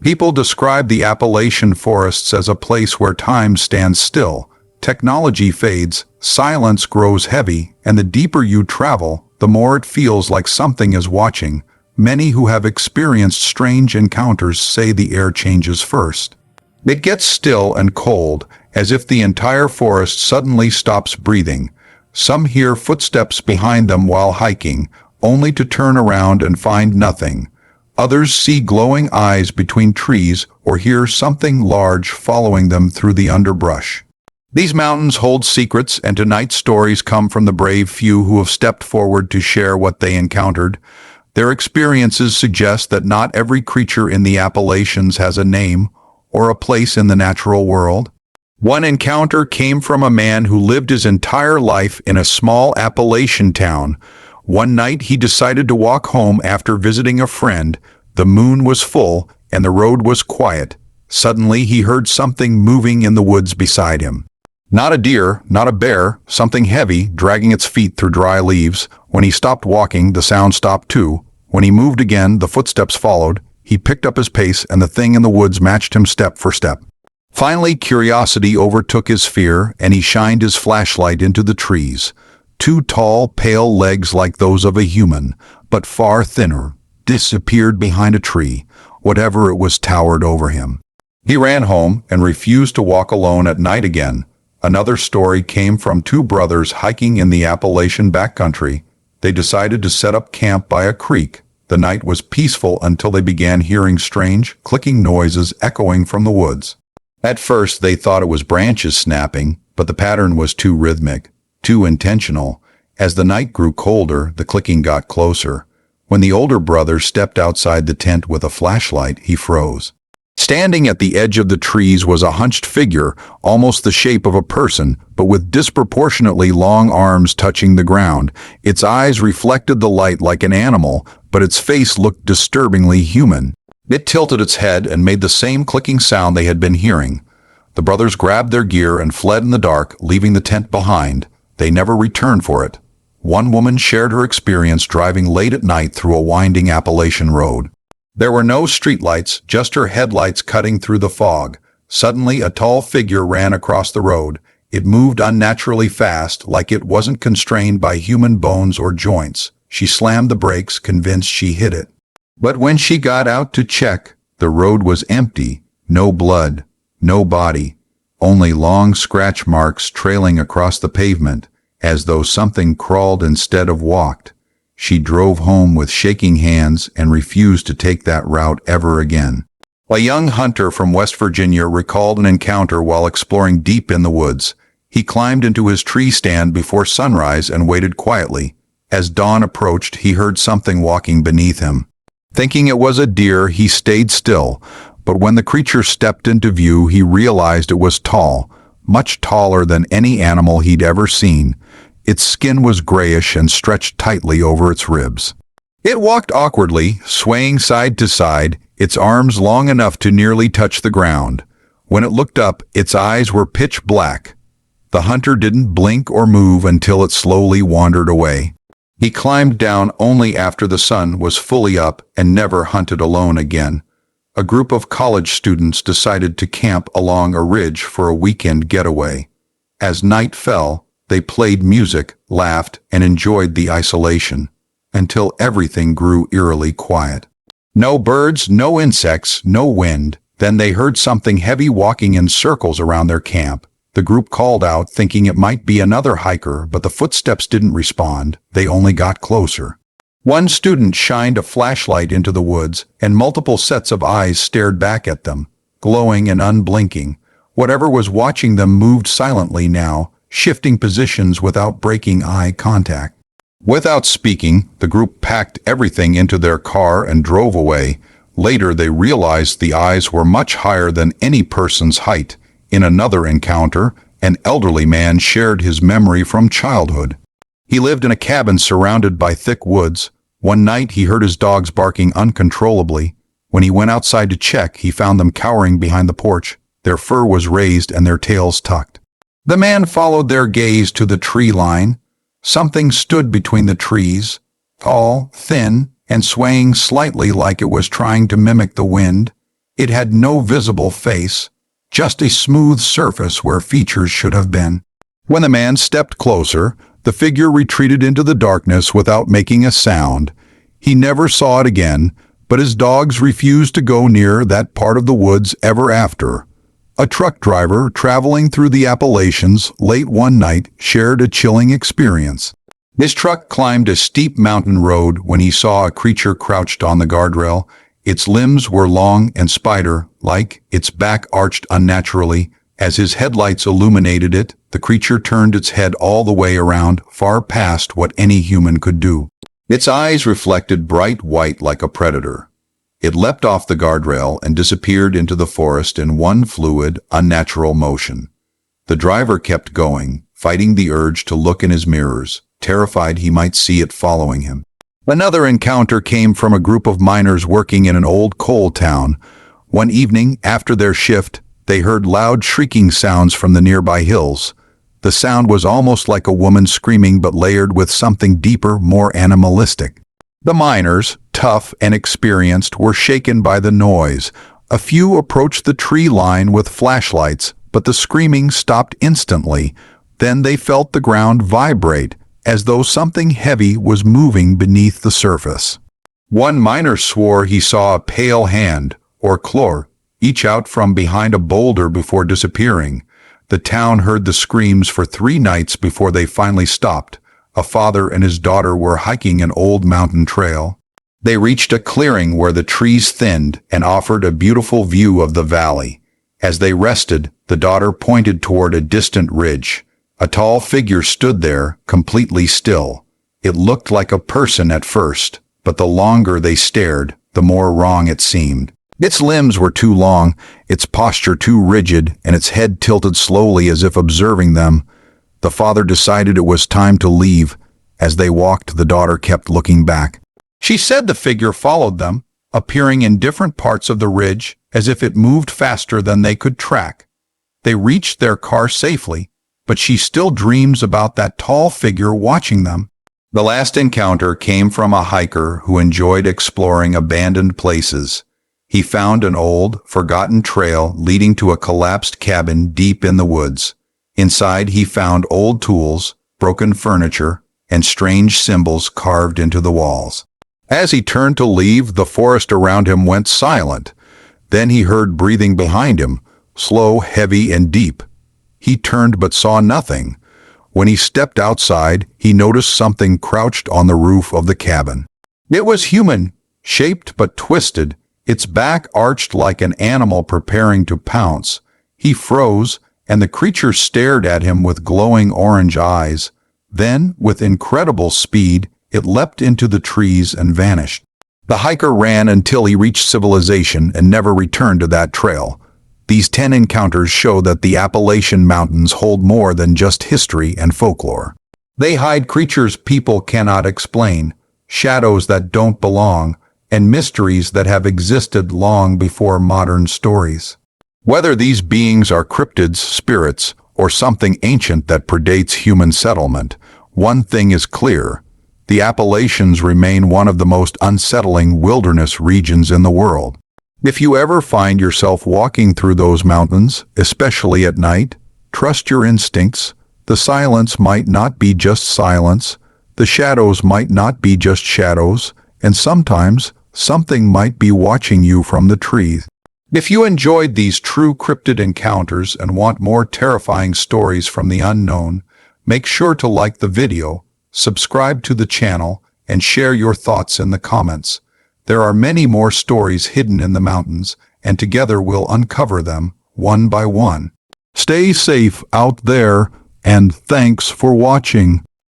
People describe the Appalachian forests as a place where time stands still, technology fades, silence grows heavy, and the deeper you travel, the more it feels like something is watching. Many who have experienced strange encounters say the air changes first. It gets still and cold, as if the entire forest suddenly stops breathing. Some hear footsteps behind them while hiking, only to turn around and find nothing. Others see glowing eyes between trees or hear something large following them through the underbrush. These mountains hold secrets, and tonight's stories come from the brave few who have stepped forward to share what they encountered. Their experiences suggest that not every creature in the Appalachians has a name or a place in the natural world. One encounter came from a man who lived his entire life in a small Appalachian town. One night he decided to walk home after visiting a friend. The moon was full and the road was quiet. Suddenly he heard something moving in the woods beside him. Not a deer, not a bear, something heavy dragging its feet through dry leaves. When he stopped walking, the sound stopped too. When he moved again, the footsteps followed. He picked up his pace and the thing in the woods matched him step for step. Finally, curiosity overtook his fear, and he shined his flashlight into the trees. Two tall, pale legs like those of a human, but far thinner, disappeared behind a tree. Whatever it was towered over him. He ran home and refused to walk alone at night again. Another story came from two brothers hiking in the Appalachian backcountry. They decided to set up camp by a creek. The night was peaceful until they began hearing strange, clicking noises echoing from the woods. At first, they thought it was branches snapping, but the pattern was too rhythmic, too intentional. As the night grew colder, the clicking got closer. When the older brother stepped outside the tent with a flashlight, he froze. Standing at the edge of the trees was a hunched figure, almost the shape of a person, but with disproportionately long arms touching the ground. Its eyes reflected the light like an animal, but its face looked disturbingly human. It tilted its head and made the same clicking sound they had been hearing. The brothers grabbed their gear and fled in the dark, leaving the tent behind. They never returned for it. One woman shared her experience driving late at night through a winding Appalachian road. There were no streetlights, just her headlights cutting through the fog. Suddenly, a tall figure ran across the road. It moved unnaturally fast, like it wasn't constrained by human bones or joints. She slammed the brakes, convinced she hit it. But when she got out to check, the road was empty. No blood, no body, only long scratch marks trailing across the pavement, as though something crawled instead of walked. She drove home with shaking hands and refused to take that route ever again. A young hunter from West Virginia recalled an encounter while exploring deep in the woods. He climbed into his tree stand before sunrise and waited quietly. As dawn approached, he heard something walking beneath him. Thinking it was a deer, he stayed still, but when the creature stepped into view, he realized it was tall, much taller than any animal he'd ever seen. Its skin was grayish and stretched tightly over its ribs. It walked awkwardly, swaying side to side, its arms long enough to nearly touch the ground. When it looked up, its eyes were pitch black. The hunter didn't blink or move until it slowly wandered away. He climbed down only after the sun was fully up and never hunted alone again. A group of college students decided to camp along a ridge for a weekend getaway. As night fell, they played music, laughed, and enjoyed the isolation, until everything grew eerily quiet. No birds, no insects, no wind. Then they heard something heavy walking in circles around their camp. The group called out, thinking it might be another hiker, but the footsteps didn't respond. They only got closer. One student shined a flashlight into the woods, and multiple sets of eyes stared back at them, glowing and unblinking. Whatever was watching them moved silently now, shifting positions without breaking eye contact. Without speaking, the group packed everything into their car and drove away. Later, they realized the eyes were much higher than any person's height. In another encounter, an elderly man shared his memory from childhood. He lived in a cabin surrounded by thick woods. One night, he heard his dogs barking uncontrollably. When he went outside to check, he found them cowering behind the porch. Their fur was raised and their tails tucked. The man followed their gaze to the tree line. Something stood between the trees, tall, thin, and swaying slightly like it was trying to mimic the wind. It had no visible face, just a smooth surface where features should have been. When the man stepped closer, the figure retreated into the darkness without making a sound. He never saw it again, but his dogs refused to go near that part of the woods ever after. A truck driver traveling through the Appalachians late one night shared a chilling experience. His truck climbed a steep mountain road when he saw a creature crouched on the guardrail. Its limbs were long and spider-like, its back arched unnaturally. As his headlights illuminated it, the creature turned its head all the way around, far past what any human could do. Its eyes reflected bright white like a predator. It leapt off the guardrail and disappeared into the forest in one fluid, unnatural motion. The driver kept going, fighting the urge to look in his mirrors, terrified he might see it following him. Another encounter came from a group of miners working in an old coal town. One evening, after their shift, they heard loud shrieking sounds from the nearby hills. The sound was almost like a woman screaming but layered with something deeper, more animalistic. The miners, tough and experienced, were shaken by the noise. A few approached the tree line with flashlights, but the screaming stopped instantly. Then they felt the ground vibrate, as though something heavy was moving beneath the surface. One miner swore he saw a pale hand, or claw, each out from behind a boulder before disappearing. The town heard the screams for 3 nights before they finally stopped. A father and his daughter were hiking an old mountain trail. They reached a clearing where the trees thinned and offered a beautiful view of the valley. As they rested, the daughter pointed toward a distant ridge. A tall figure stood there, completely still. It looked like a person at first, but the longer they stared, the more wrong it seemed. Its limbs were too long, its posture too rigid, and its head tilted slowly as if observing them. The father decided it was time to leave. As they walked, the daughter kept looking back. She said the figure followed them, appearing in different parts of the ridge, as if it moved faster than they could track. They reached their car safely, but she still dreams about that tall figure watching them. The last encounter came from a hiker who enjoyed exploring abandoned places. He found an old, forgotten trail leading to a collapsed cabin deep in the woods. Inside, he found old tools, broken furniture, and strange symbols carved into the walls. As he turned to leave, the forest around him went silent. Then he heard breathing behind him, slow, heavy, and deep. He turned but saw nothing. When he stepped outside, he noticed something crouched on the roof of the cabin. It was human, shaped but twisted, its back arched like an animal preparing to pounce. He froze, and the creature stared at him with glowing orange eyes. Then, with incredible speed, it leapt into the trees and vanished. The hiker ran until he reached civilization and never returned to that trail. These 10 encounters show that the Appalachian Mountains hold more than just history and folklore. They hide creatures people cannot explain, shadows that don't belong, and mysteries that have existed long before modern stories. Whether these beings are cryptids, spirits, or something ancient that predates human settlement, one thing is clear: the Appalachians remain one of the most unsettling wilderness regions in the world. If you ever find yourself walking through those mountains, especially at night, trust your instincts. The silence might not be just silence, the shadows might not be just shadows, and sometimes something might be watching you from the trees. If you enjoyed these true cryptid encounters and want more terrifying stories from the unknown, make sure to like the video, subscribe to the channel, and share your thoughts in the comments. There are many more stories hidden in the mountains, and together we'll uncover them, one by one. Stay safe out there, and thanks for watching.